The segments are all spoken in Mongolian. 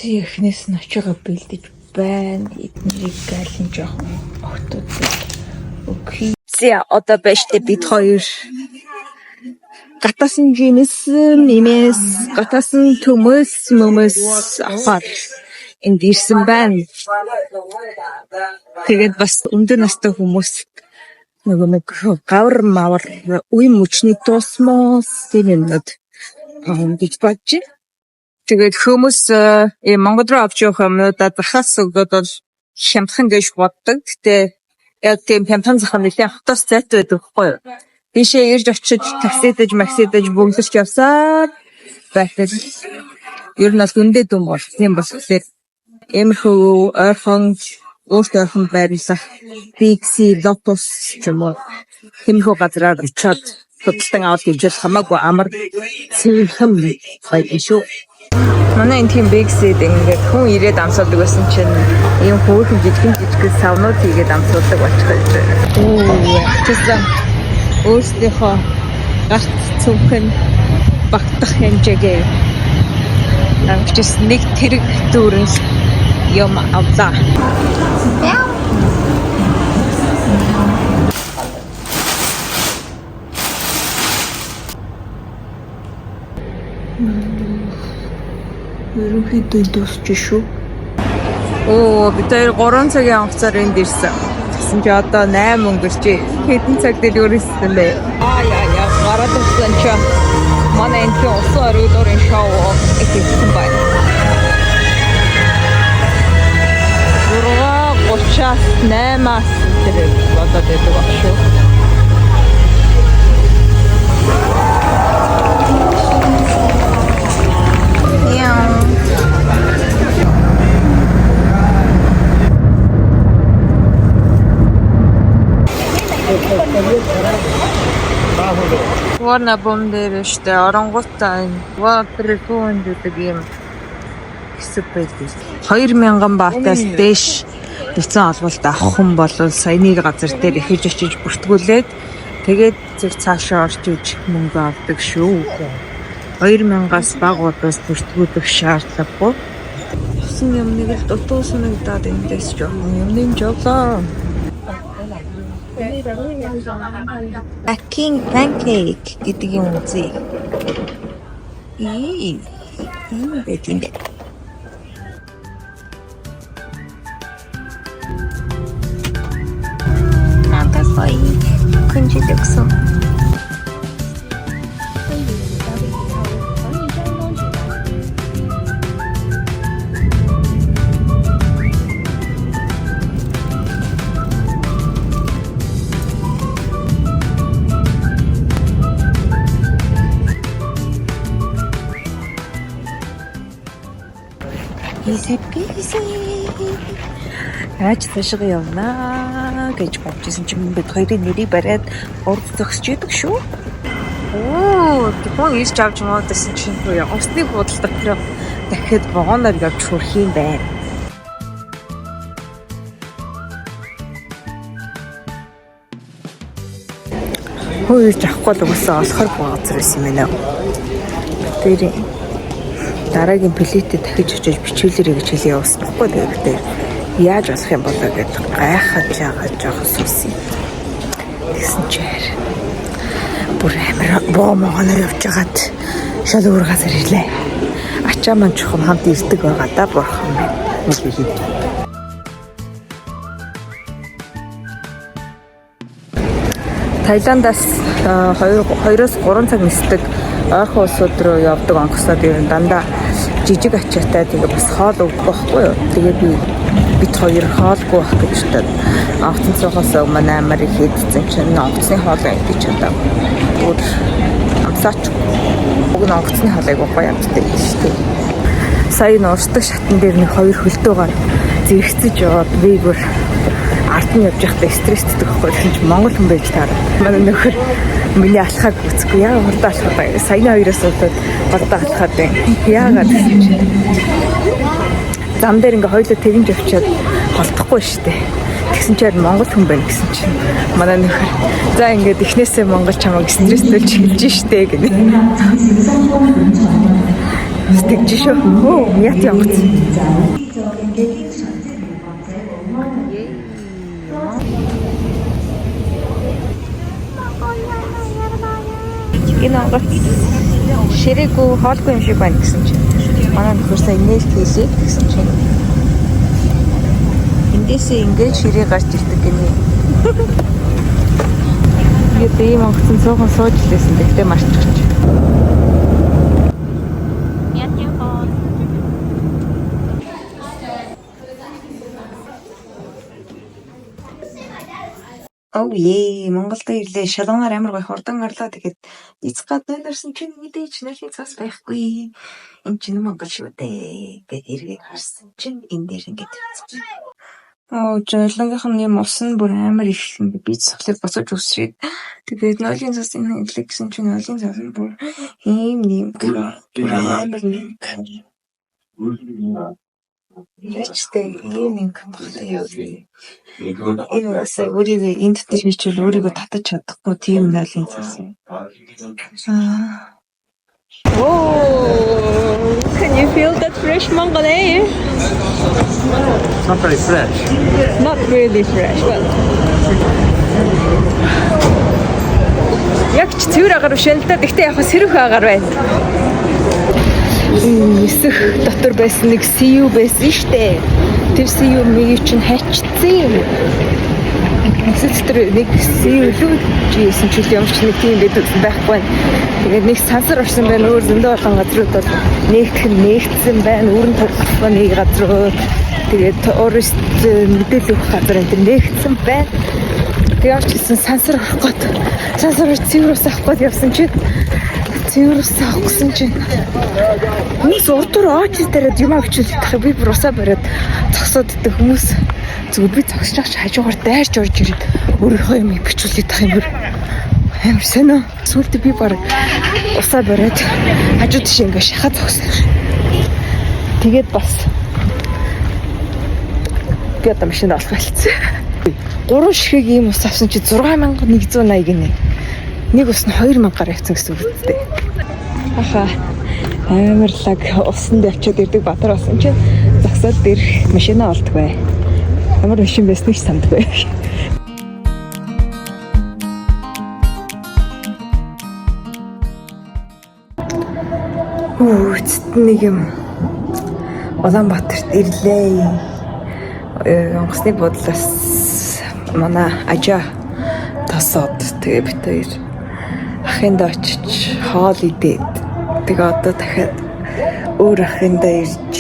Эхнээс нь очигаа бэлдэж байна. Эднэрийг галын жоохон огтуд. Окей. За одоо баштай бид хоёр гатасан жинэс нэмээс гатасан төмөс аваар энд ирсэн байна. Тэгээд бас өндөр настай хүмүүс нэг гавар мавар үе мөчний тусмос тийм юмнууд гэж бодчих. Тэгээд хүмүүс Монгол руу авч явах юмудаа захаас өгөөд бол хямдхан гэж боддог. Гэтэ яг тийм хямдхан зах нь нэлээд хотоос зайтай байдаг хгүй юу? Бишээ ирж очиж таксидэж, максидэж бөглөж явсаар байтал ер нь бол өндөө дүн бол тийм болохоор эмхүү ойрхон өөртөө ойрхон байрлах Bixi, Lotus ч юм уу хэмхүү газраар очиод хөдөлтөн авалт хийж хамаагүй амар цэвэрхэн байдаг шүү. Манай энэ тийм Bixi-д ингээд хүн ирээд амсуулдаг байсан чинь ийм хөөрхөн жижигэн савнууд хийгээд амсуулдаг болчихсон. Тэсээ өөрсдийнхөө гарт цөвхөн багтах хэмжээгээ амжиж нэг тэрэг дүүрэн юм авлаа. Ерөнхийдөө дуусч шүү. Бид 3 цагийн хугацаар энд ирсэн. Тэгсэн чи одоо 8 өнгөрчээ. Хэдэн цаг дэлгүүрсэн бэ? Яа, гараад ирсэн чи. Манай энэ усан оройдорын шоу ихсэн байна. 8-аас тэр болоод байдаг баг шүү. Warna bomber işte орангуутаа water phone гэдэг юм хэсэг байдаг. 2000 баатаас дээш бицэн олголт авах хүн бол саяны газар дээр ихэж очиж бүртгүүлээд тэгээд зэрэг цаашаа орж иж мөнгө авдаг шүү. 2000-аас бага удаас бүртгүүлэх шаардлагагүй. Гэсэн юмныг л дутуу санагдаад эндээс жоохон юмны жолоо. King pancake гэдэг юм үзье. Бэтиндэ. Надад 큰지득성. Easy. Яаж цаашаа явна гэж бодчихсон чинь бид хоёрын нэрийг бариад урд зогсож идэг шүү. Тэгвэл ийж авч муудсан чинь усны буудлын дотор дахиад вагоноор явж хүрх юм байна. Хөөж авахгүй л уусаа олохор баазар байсан юм байна. Тэр дараагийн плетэд дахиж очиж бичүүлэрэй гэж хэлээ явуулсан байхгүй тэгээд яаж болох юм болоо гэж гайхаж байгаа жоохон сүсий. Тэгсэн чинь бүр амар боомогоноор явж хагаад шал өөр газар ирлээ. Ачаа маань чухам хамт ирдэг байгаа да бурхан минь. Таиландаас 2-3 цаг нисдэг ойрхон улсууд руу явдаг онгоцнууд ер нь дандаа жижиг ачаатай тэгээ бас хоол өгөх байхгүй юу. Тэгээ бид хоёр хоолгүй байх гэж бодоод онгоцны цугаас өмнө амар их идсэн чинь онгоцны хоол гэж одоо бүр амсаач уг онгоцны хоолыг гоё амттай шүү дээ. Сая нуурсдаг шатан дээр нэг хоёр хөлтөөгаар зэрэгцэж яваад би бүр ард нь явж байхдаа стресстэй байхгүй чинь Монгол хүн байж таараа. Манай нөхөр миний алхахыг үзэхгүй яа хурдан алхах. Саяны хоёроос болоод хурдан алхаад байна. Яагаад гэсэн чинь зам дээр ингээ хоёулаа тэгж явчаад холдохгүй штэ. Тэгсэн чинь Монгол хүн байна гэсэн чинь манай нөхөр за ингээд ихнээсээ Монгол чамайг стрессдүүлж хэлж штэ гэдэг. Тэгж шүү. Оо, ят явц. Энэ онгоц ширээгүй хоолгүй юм шиг байна гэсэн чинь. Манай нөхөр сая нээлт хийлээ гэсэн чинь. Эндээсээ ингээд ширээ гарч ирдэг гинэ. Тэгээд ийм онгоцон цуухан сууж лээсэн. Тэгтээ марччих. Oh yeah, Монголд ирлээ. Шалгангаар амар гой хурдан гарлаа. Тэгээд эцэг гаднаарсан чинь мэдээж нэлийн цас байхгүй. Энд чинь Монгол шүү дээ. Гэт эргээ харсан чинь энэ дээр ингээд хэвчээ. Оо, жолонгийнх нь юм усан бүр амар их юм. Би цоглыг боцож үсрээд. Тэгээд нойлын цасын хэлээ гэсэн чинь нойлын цас нь бүр ийм нэм амар нэм. Яачтай ийм компьютер яа. Энэ үсээ өөрийгөө энд дээр хийчихвэл өөрийгөө татаж чадахгүй тийм нойлын цас юм. Oh, can you feel that fresh Mongol air? Not very fresh. Not really fresh, but. Яг ч цэвэр агаар биш л да. Гэхдээ яг сэрүүх агаар байна. Нисэх дотор байсан нэг CU байсан штэ. Тэр CU мийг чинь хайчцсан. Эсвэл нэг CU лүүд жийсэн ч юм ч нэг тийм байдаг байхгүй. Тэгээд нэг сансар орсон байна. Өөр зөндөө олон газрууд бол нэгтгэн байна. Өрн тоглох нэг газрууд. Тэгээд турист мэдээлэл өгөх газар энэ нэгтгэн байна. Тэгээд орчихсан сансар орох гээд сансараар цэвэрс авах гээд явсан чинь цэвэрс авахсан чинь хүмүүс урдуур ооч дээрээ юм авчилдах би бүр усаа бариад зогсоод идэх хүмүүс зүгээр би зогсож хажуугаар дайрч орж ирээд өөрийнхөө юм бичүүлээд тах юм бүр амар сонио сүултээ би баг усаа бариад хажуу тийш ингээ шахаад зогсон. Тэгээд бас би одоо машин олох байлцсан. 3 ширхэг ийм ус авсан чи 6180 гинэ. Нэг ус нь 2000-аар явцсан гэсэн үг үстэй. Аха амарлаг усан дээр очиод ирдэг Батар болсон чинь зогсоод дээр машинаа олдгүй. Ямар машин байсныг сандгүй. Үст нэг юм Улаанбаатарт ирлээ. Онгоцны бодлоос манай ажаа тасаад тэгээ бит хоёр ахынд очиж хоол идээд тэгээ одоо дахиад өөр ахындаа ирж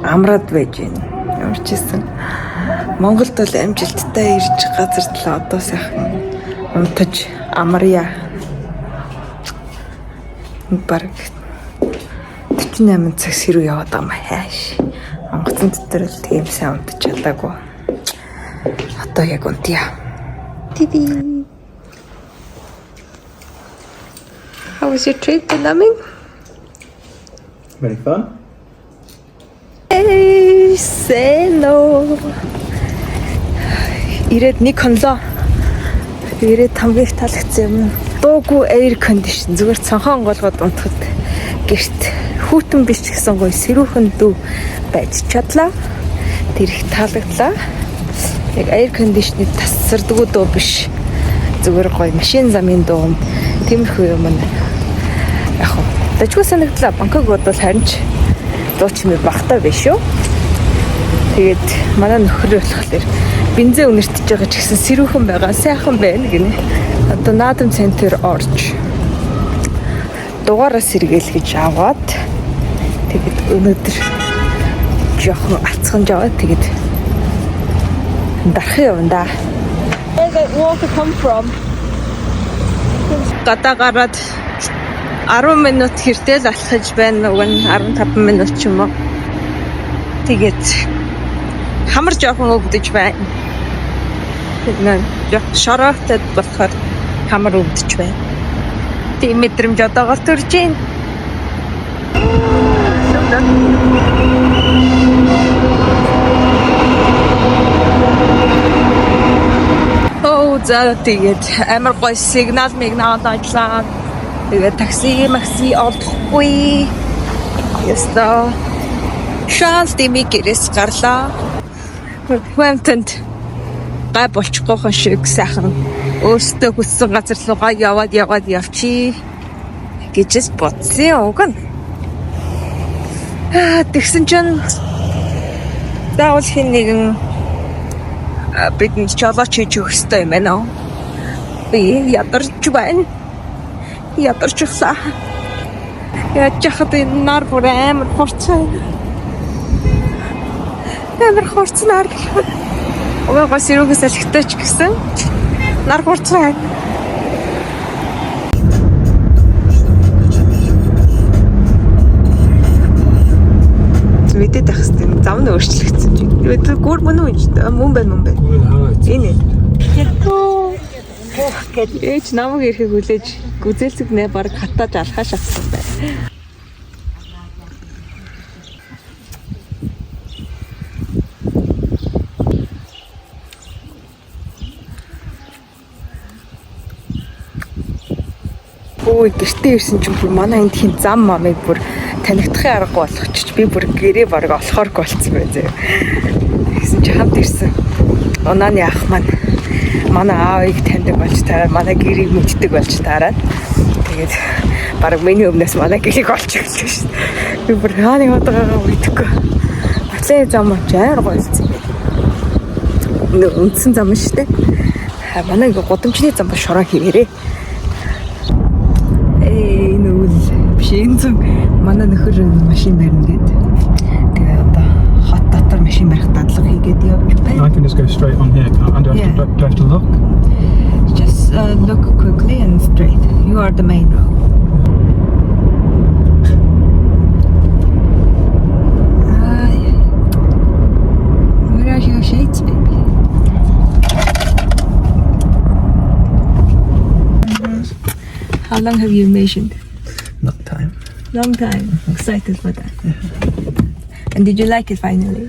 амраад байж байна. Ямарчсэн Монголд бол амжилттай ирж газар талаа одоо сайхан унтаж амарья. Бараг 48 цаг сэрүү яваад байгаа юм хааш. Онгоцон дотор л тийм сайн унтаж чадаагүй. Одоо яг унтъя. Tibi. How was your trip to Naming? Very fun. Hey, Seno. Ирээд нэг хонлоо. Ирээд хамгийн их таалагдсан юм. Дуугүй air condition зүгээр цонхон голгоод унтахад гэрт хүүтэн биш гэсэн гоё сэрүүхэн дүү байж чадлаа. Тэр их таалагдлаа. Яг air conditioner тасардгүй дуу биш. Зүгээр гоё машин замын дуу. Тиймэрхүү юм байна. Яг хөө. Дажгүй санагдлаа. Бангкокод бол харин ч дуу чимээ багтаа биш шүү. Тэгээд манай нөхөр болохоор бензин үнэртэж байгаа ч гэсэн сэрүүхэн байгаа. Сайхан байна гинэ. Одоо наадам центр орж дугаараас сэргээл гэж аваад тэгээд өнөөдөр жоохон алцхан жаваад тэгээд дарах юм да. Where did water come from? Гадаа гараад 10 минут хэртэл алхаж байна. Уг нь 15 минут ч юм уу. Тэгээд хамар жоохон өвдөж байна. Тэгээд шороотой болохоор хамар өвдөж байна. Тийм мэдрэмж одоогоор төрж байна. Оо за тэгээд амар гоё сигнал мигнал ажиллаа. Тэгээд такси олдохгүй. Яста. Шаал дими гэрээс гарлаа. Хэмтэнд гай болчихгүйхэн шиг сайхан өөртөө хүссэн газар руугаа яваад явчи гэж бодсон уг нь. Тэгсэн чинь заавал хин нэгэн бидэнд чолооч хийж өгөх ёстой юм байна. Би ядарч байна. Ядарчихлаа. Яаж яхад энэ нар бүр амар хурцсан. Амар хурцнаар. Угаага сэрүүгээс алхтаач гэсэн. Нар хурцсан. Мэдээд байх хэвээр зам нь өөрчлөгдсөн чинь. Гүр мөн үү? Мөн байна. Энэ. Ээж намайг ирэхийг хүлээж гүзээлцэгнээ баг хатааж алхаа шатсан байна. Ой, гэртээ ирсэн чинь бүр манай энд хин зам мамыг бүр танигдахын аргагүй болгочих. Би бүр гэрээ баг олохооргүй болцсон байх зөө. Тэгсэн чи хамт ирсэн. Унааны ах маань манай аавыг таньдаг болж таараад манай гэрийг мэддэг болж таараад тэгээд баг миний өмнөөс манай гэрийг олж өгсөн шүү дээ. Би бүр хааны удаагаа мэдхгүй. Батлын зам чаар гойлцсон. Үндсэн зам шүү дээ. Манай гудамжны зам ба шороо хийвэрээ. Энэ зөв манай нөхөр машин барина гээд тэгээ одоо хот дотор машин барих дадлага хийгээд явж байна. I can just go straight on here. I don't have to look. Just look quickly and straight. You are the main road. Where are your shades, baby? How long have you measured? Long time. Excited for that. Yeah. And did you like it finally?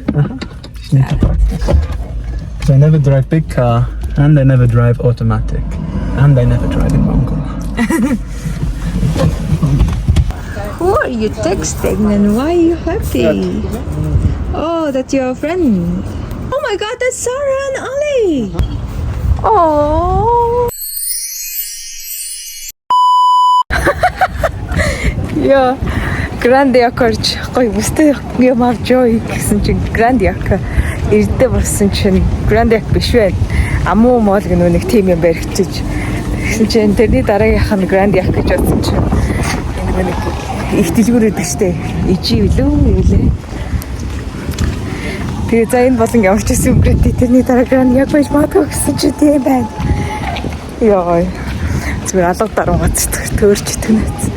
Just need to practice. Because I never drive big car, and I never drive automatic, and I never drive in Mongol. Who are you texting and why are you happy? Oh, that's your friend. Oh my God, that's Sarah and Ali. Oh. Яа, Grand Yakорч гоё бүстэй юм авч ёо гэсэн чинь Grand Yak ирдэ болсон чинь Grand Yak биш вэ? Амуу мол гэнэ нэг тим юм баригчиж. Гэсэн чинь тэрний дараагийнх нь Grand Yak гэж бодсон чинь нэг их дэлгүүрээд штэ. Ижи үлээ үлээ. Тэгээ за энэ болон ямар ч юм гэрээ тэрний дараа Grand Yak байж магадгүй гэсэн чинь тийм байна. Яа. Зүгээр алга даруугац төөрч тэнэц.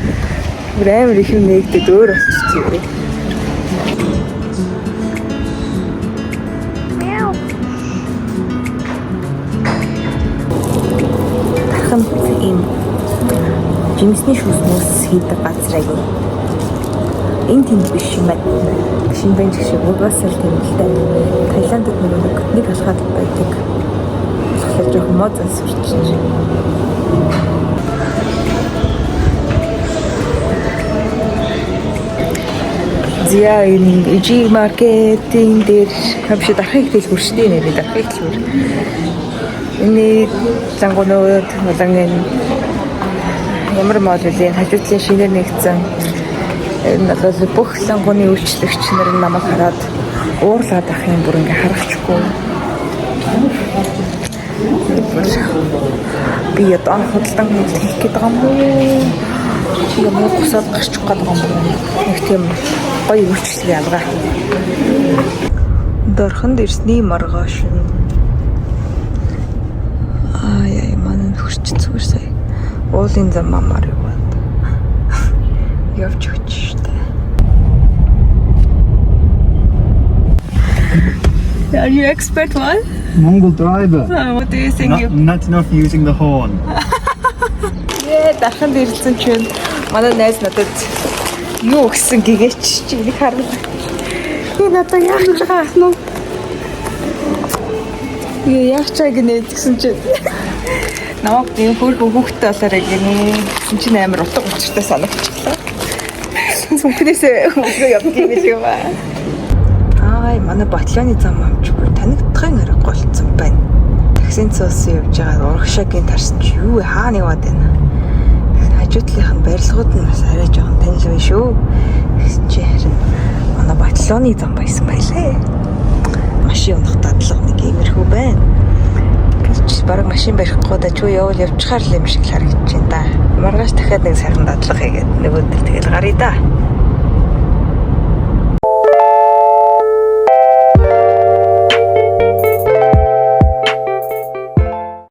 Амар их юм нэгдэд өөр болчихчих. Мяу. Тархан ийм жимсний шүүснээс хийдэг газар аягүй. Энэ тэнд биш юм байна. Шинэ бэнж шиг угаасаа л тийм л дээ. Таиландд нэг алхаад байдаг. Тэгэхээр жоохон мод засварч. Зя энэ ижи маркетинг дээр хамшиг дарахыг хэлбэр шүү дээ нэр дарахыг хэлбэр. Энэ зангуунууд болон энэ ямар мод үлээ хажуудлын шинээр нэгдсэн. Энэ бол бүх зангууны үйлчлэгч нар намайг хараад уурлаад ах юм бүр ингээ харахчгүй. Би одоо худалдан хийх гээд байгаа юм уу? Чи ямар гусаад гарчих гээд байгаа юм бэ? Нэг тийм гоё үйлчлэг ялгаа. Дорхонд ирсний маргааш. Яа манай хөрч зүгээр сая. Уулын зам мамаар яваад. Явж өгч штэ. Are you expert one? Mongol driver. What do you think? Not enough using the horn. Дарханд ирсэн чинь манай найз надад юу гэсэн гэгээч чи нэг харна. Би надад яах гэж байгаа юм уу? Яах чаа гинэ гэсэн чинь намайг тийм хөөрхөн хүүхдтэй болоорой гинэ. Гэсэн чинь амар утга учиртай санагдчихлаа. Сүнхнээсээ хөнгөө явдгийг билээ ба. Манай батальоны зам амжгүй танигдахын аргагүй болцсон байна. Таксийн цуусан явж байгаа урагшаагийн тарсан чи юу хаана яваад байна? Хажуудлынх нь барилгууд нь бас арай жоохон танил шүү. Гэсэн чи харин манай батальоны зам байсан байлээ. Машин унах дадлага нэг иймэрхүү байна. Бараг машин барихгүй да чуу явал явчихаар л юм шиг харагдаж байна да. Маргааш дахиад нэг сайхан дадлага хийгээд нөгөөдөл тэгэл гаръя да.